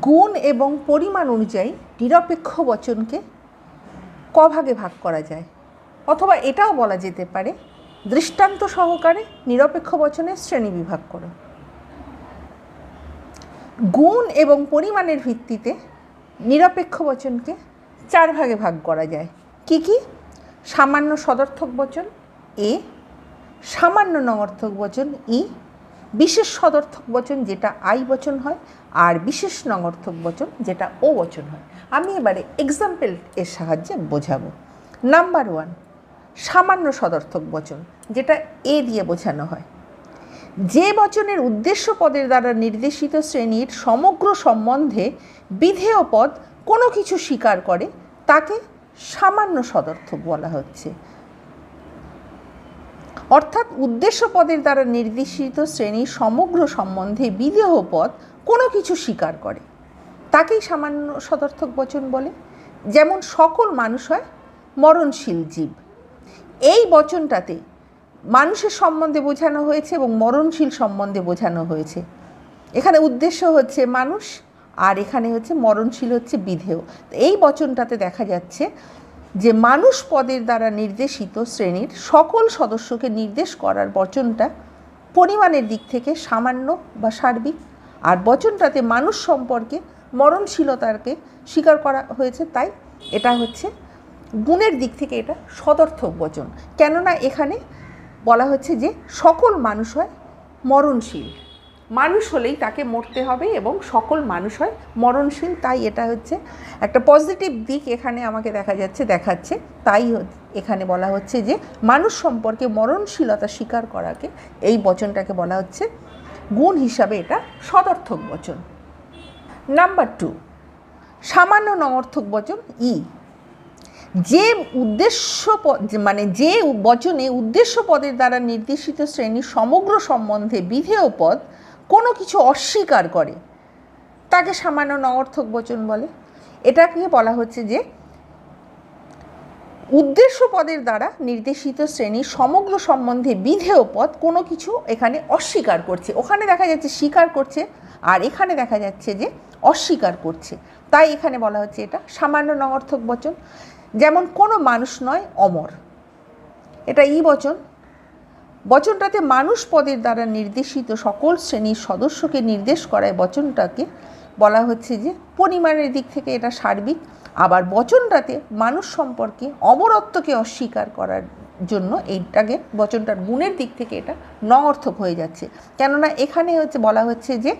গুণ এবং পরিমাণ অনুযায়ী নিরপেক্ষ বচনকে ক ভাগে ভাগ করা যায়, অথবা এটাও বলা যেতে পারে দৃষ্টান্ত সহকারে নিরপেক্ষ বচনের শ্রেণী বিভাগ করো। গুণ এবং পরিমাণের ভিত্তিতে নিরপেক্ষ বচনকে 4 ভাগে ভাগ করা যায়। কি কি? সামান্য সদর্থক বচন এ, সামান্য নঙর্থক বচন ই, বিশেষ সদর্থক বচন যেটা আই বচন হয়, আর বিশেষ নঙর্থক বচন যেটা ও বচন হয়। আমি এবারে এক্সাম্পল এর সাহায্যে বোঝাবো। নাম্বার 1, সামান্য সদর্থক বচন, যেটা এ দিয়ে বোঝানো হয়। যে বচনের উদ্দেশ্য পদের দ্বারা নির্দেশিত শ্রেণীর সমগ্র সম্বন্ধে বিধেয় পদ কোনো কিছু স্বীকার করে তাকে সামান্য সদর্থক বলা হচ্ছে। অর্থাৎ উদ্দেশ্য পদের দ্বারা নির্দেশিত শ্রেণীর সমগ্র সম্বন্ধে বিধেয় পদ কোনো কিছু স্বীকার করে তাকেই সামান্য সদর্থক বচন বলে। যেমন সকল মানুষ হয় মরণশীল জীব, এই বচনটাতে মানুষের সম্বন্ধে বোঝানো হয়েছে এবং মরণশীল সম্বন্ধে বোঝানো হয়েছে। এখানে উদ্দেশ্য হচ্ছে মানুষ, আর এখানে হচ্ছে মরণশীল হচ্ছে বিধেয়। এই বচনটাতে দেখা যাচ্ছে যে মানুষ পদের দ্বারা নির্দেশিত শ্রেণীর সকল সদস্যকে নির্দেশ করার বচনটা পরিমাণের দিক থেকে সামান্য বা সার্বিক, আর বচনটাতে মানুষ সম্পর্কে মরণশীলতাকে স্বীকার করা হয়েছে, তাই এটা হচ্ছে গুণের দিক থেকে এটা সদর্থক বচন। কেননা এখানে বলা হচ্ছে যে সকল মানুষ হয় মরণশীল, মানুষ হলেই তাকে মরতে হবে এবং সকল মানুষ হয় মরণশীল, তাই এটা হচ্ছে একটা পজিটিভ দিক এখানে আমাকে দেখাচ্ছে। তাই এখানে বলা হচ্ছে যে মানুষ সম্পর্কে মরণশীলতা স্বীকার করাকে, এই বচনটাকে বলা হচ্ছে গুণ হিসাবে এটা সদর্থক বচন। নাম্বার 2, সামান্য নঙর্থক বচন ই। যে উদ্দেশ্য যে বচনে উদ্দেশ্য পদের দ্বারা নির্দেশিত শ্রেণীর সমগ্র সম্বন্ধে বিধেয় পদ কোনো কিছু অস্বীকার করে তাকে সামান্য নঙর্থক বচন বলে। এটাকে বলা হচ্ছে যে উদ্দেশ্য পদের দ্বারা নির্দেশিত শ্রেণীর সমগ্র সম্বন্ধে বিধেয় পদ কোনো কিছু এখানে অস্বীকার করছে। ওখানে দেখা যাচ্ছে স্বীকার করছে, আর এখানে দেখা যাচ্ছে যে অস্বীকার করছে, তাই এখানে বলা হচ্ছে এটা সামান্য নঙর্থক বচন। যেমন কোনো মানুষ নয় অমর, এটা ই বচন। বচনটাতে মানুষ পদের দ্বারা নির্দেশিত সকল শ্রেণীর সদস্যকে নির্দেশ করায় বচনটাকে বলা হচ্ছে যে পরিমাণের দিক থেকে এটা সার্বিক, আবার বচনটাতে মানুষ সম্পর্কে অমরত্বকে অস্বীকার করার জন্য এইটাকে বচনটার গুণের দিক থেকে এটা নঙর্থক হয়ে যাচ্ছে। কেননা এখানে বলা হচ্ছে যে